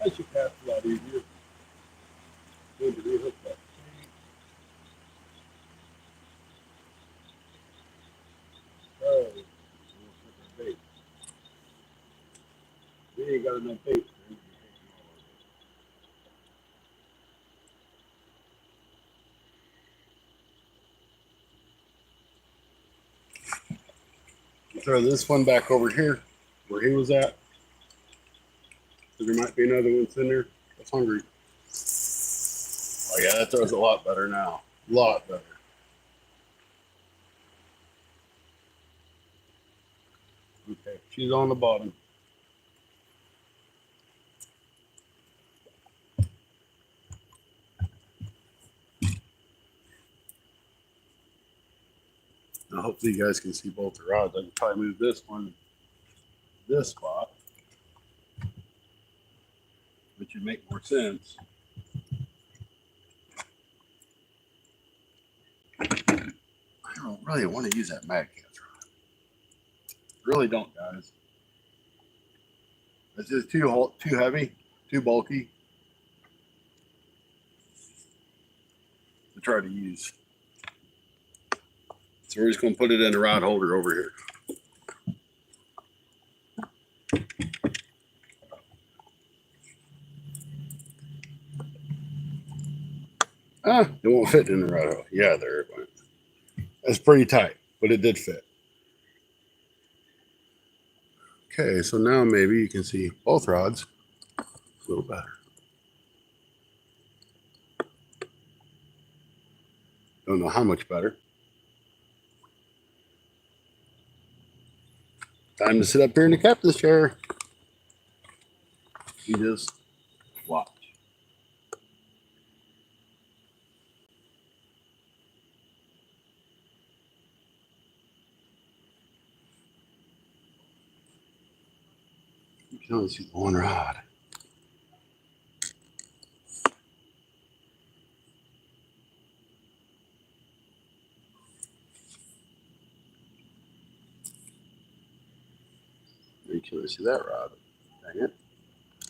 That should cast a lot easier. going to rehook that. Oh, bait. We ain't got enough bait. Throw this one back over here where he was at. So there might be another one in there. That's hungry. Oh yeah, that throws a lot better now. A lot better. Okay, she's on the bottom. Now hopefully you guys can see both the rods. I can probably move this one to this spot, which would make more sense. I don't really want to use that mag catch rod. Really don't, guys. It's just too heavy, too bulky to try to use. So we're just going to put it in a rod holder over here. It won't fit in the rod holder. Yeah, there it went. That's pretty tight, but it did fit. Okay, so now maybe you can see both rods a little better. Don't know how much better. Time to sit up here in the captain's chair. You just watch. You can only see the one rod. You can only see that rod. Dang it.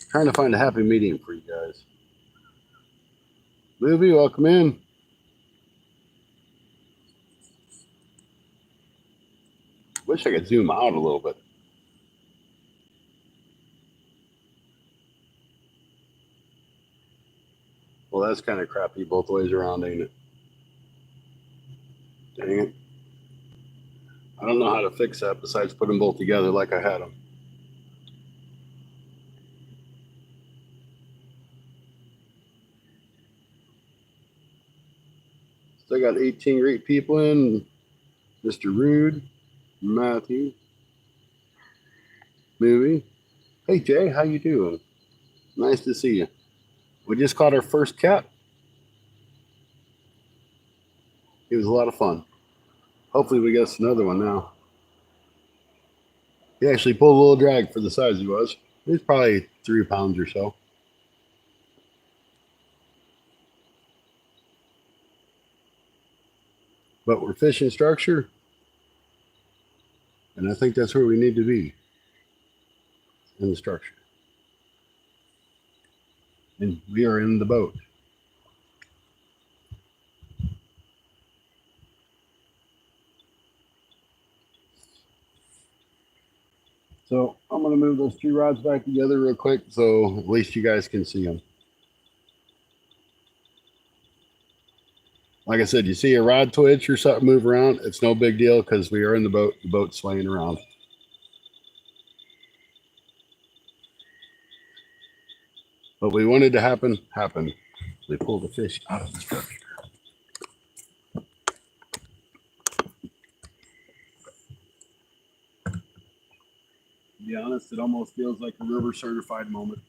Trying to find a happy medium for you guys. Movie, welcome in. Wish I could zoom out a little bit. Well, that's kind of crappy both ways around, ain't it? Dang it. I don't know how to fix that besides put them both together like I had them. Still got 18 great people in. Mr. Rude, Matthew, Movie. Hey Jay, how you doing? Nice to see you. We just caught our first cat. It was a lot of fun. Hopefully we get us another one now. He actually pulled a little drag for the size he was. He was probably 3 pounds or so. But we're fishing structure, and I think that's where we need to be, in the structure. And we are in the boat. So I'm going to move those 2 rods back together real quick so at least you guys can see them. Like I said, you see a rod twitch or something move around, it's no big deal because we are in the boat. The boat's swaying around. What we wanted to happen, happened. We pulled the fish out of the structure. To be honest, it almost feels like a river certified moment.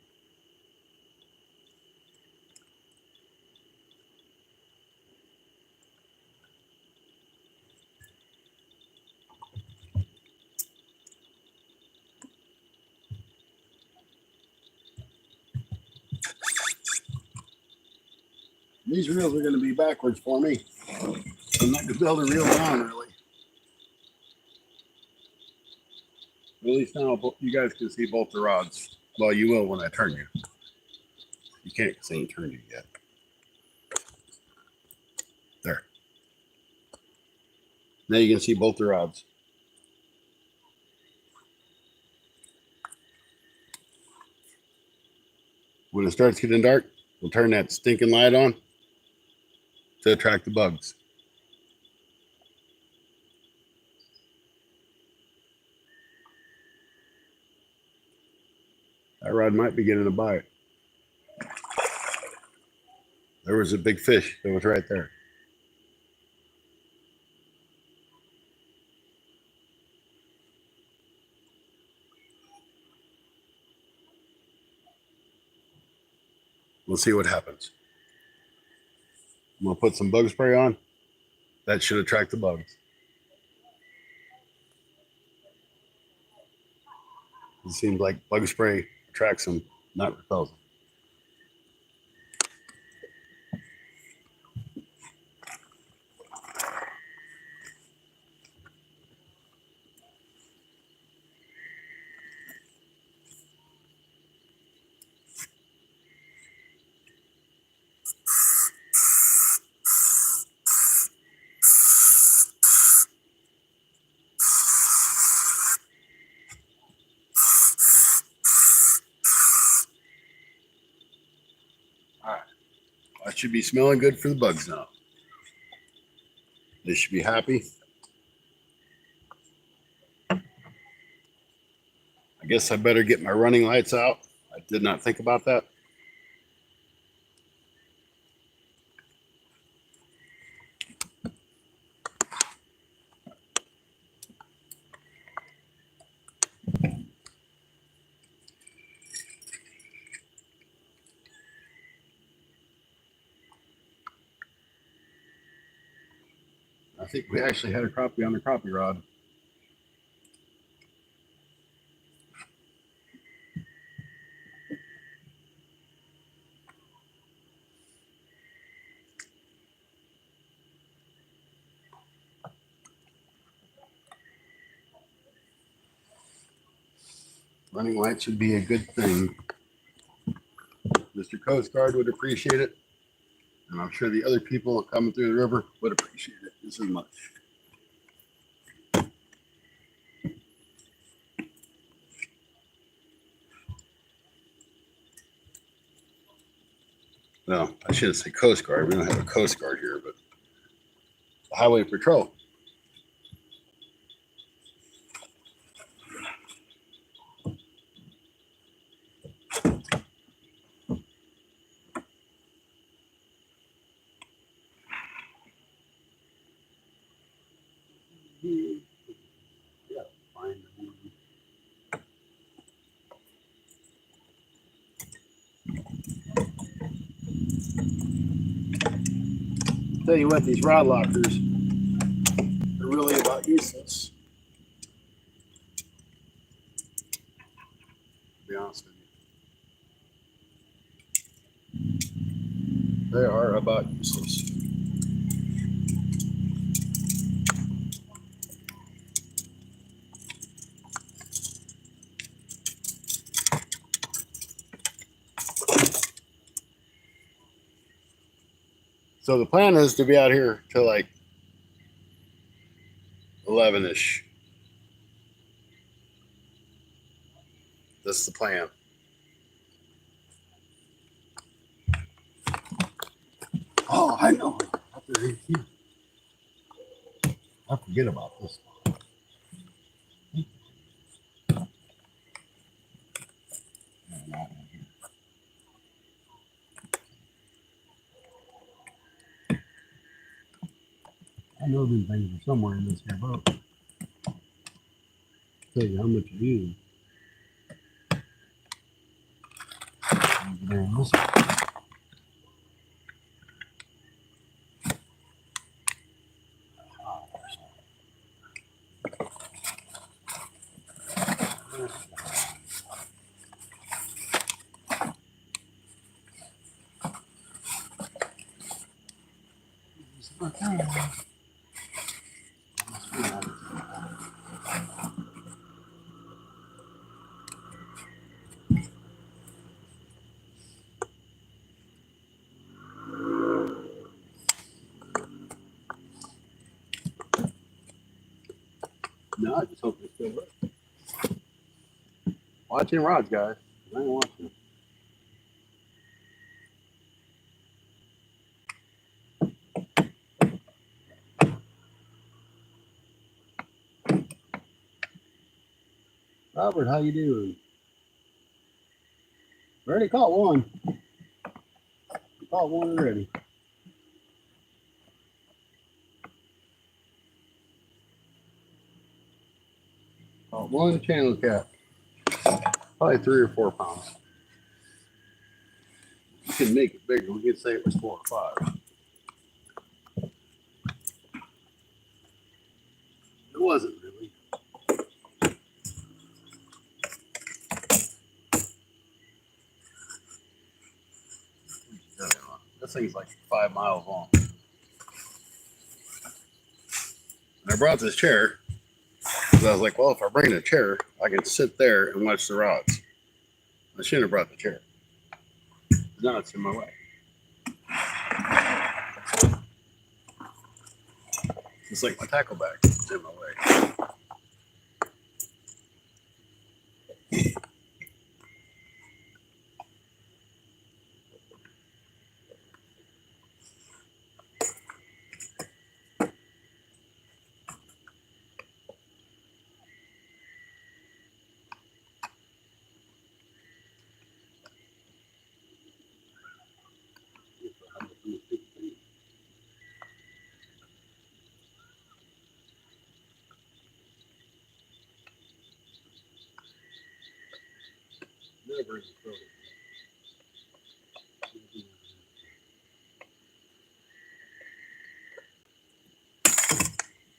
These reels are going to be backwards for me. I'm not going to be able to reel down really. At least now you guys can see both the rods. Well, you will when I turn you. You can't because I ain't turned you yet. Now you can see both the rods. When it starts getting dark, we'll turn that stinking light on to attract the bugs. That rod might be getting a bite. There was a big fish that was right there. We'll see what happens. I'm going to put some bug spray on. That should attract the bugs. It seems like bug spray attracts them, not repels them. All right. That should be smelling good for the bugs now. They should be happy. I guess I better get my running lights out. I did not think about that. I think we actually had a crappie on the crappie rod. Running lights would be a good thing. Mr. Coast Guard would appreciate it. And I'm sure the other people coming through the river would appreciate it just as much. Well, I shouldn't say Coast Guard. We don't have a Coast Guard here, but the Highway Patrol. Yeah, fine. Tell you what, these rod lockers are really about useless. To be honest with you, they are about useless. So the plan is to be out here till like 11-ish. That's the plan. Oh, I know. I forget about this. I know these things are somewhere in this here boat. Tell you how much you use. No, I just hope it's still working. Watching rods, guys. I ain't watching. Robert, how you doing? We already caught one. We caught one already. Caught one channel cat. Probably 3 or 4 pounds. We can make it bigger. We could say it was 4 or 5. It wasn't really. This thing's like 5 miles long. And I brought this chair because I was like, well, if I bring a chair, I can sit there and watch the rods. I shouldn't have brought the chair. Now it's in my way. It's like my tackle bag. It's in my way. Never is a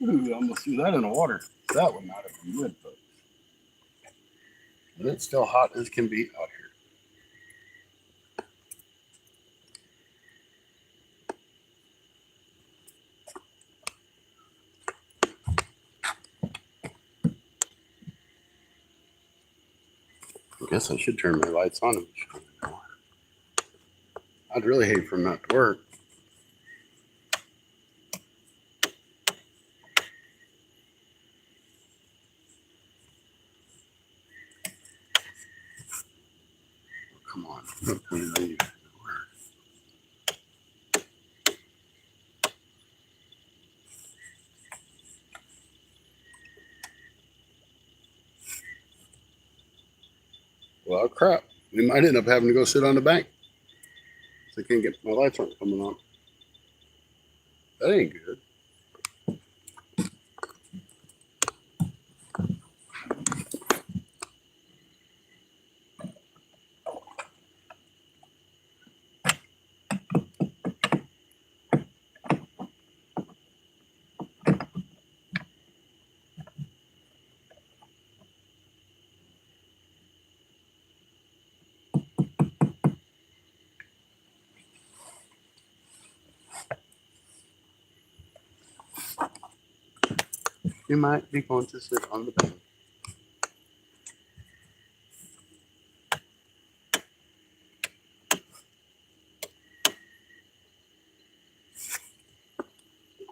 Ooh, I almost threw that in the water. That would not have been good, folks. But it's still hot as can be out here. I guess I should turn my lights on. I'd really hate for them not to work. Come on. Well, crap. We might end up having to go sit on the bank. So I can't get my lights aren't coming on. That ain't good. You might be going to sit on the bank.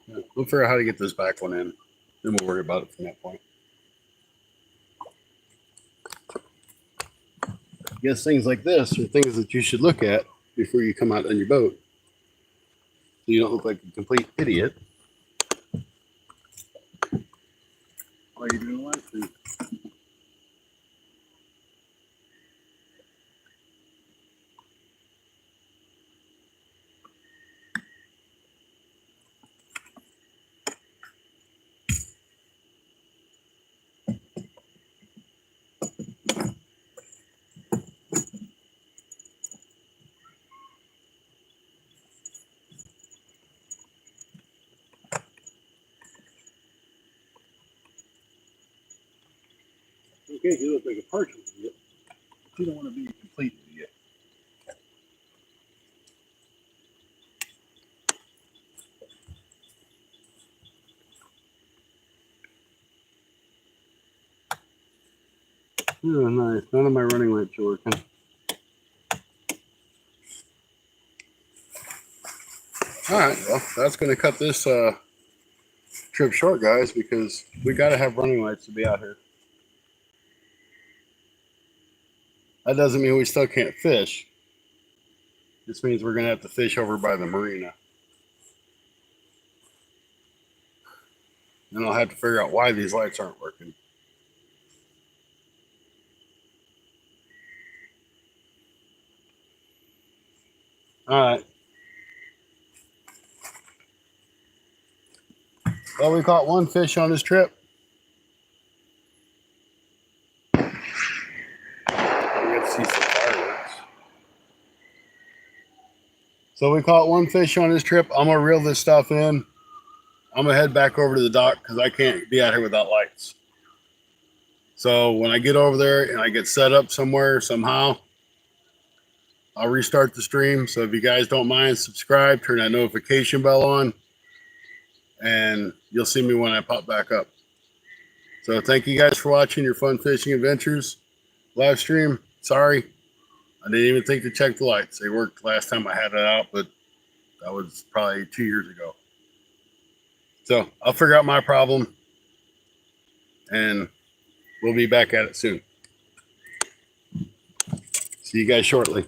Yeah, we'll figure out how to get this back one in. Then we'll worry about it from that point. I guess things like this are things that you should look at before you come out on your boat. So you don't look like a complete idiot. Why are you doing live stream? Okay, you look like a partial idiot. You don't want to be a complete idiot. Oh, nice. None of my running lights are working. All right, well, that's going to cut this trip short, guys, because we got to have running lights to be out here. That doesn't mean we still can't fish. This means we're going to have to fish over by the marina. And I'll have to figure out why these lights aren't working. All right. Well, we caught one fish on this trip. We got to see some fireworks. So we caught one fish on this trip. I'm going to reel this stuff in. I'm going to head back over to the dock because I can't be out here without lights. So when I get over there and I get set up somewhere, somehow, I'll restart the stream. So if you guys don't mind, subscribe, turn that notification bell on, and you'll see me when I pop back up. So thank you guys for watching your fun fishing adventures live stream. Sorry, I didn't even think to check the lights. They worked last time I had it out, but that was probably 2 years ago. So I'll figure out my problem, and we'll be back at it soon. See you guys shortly.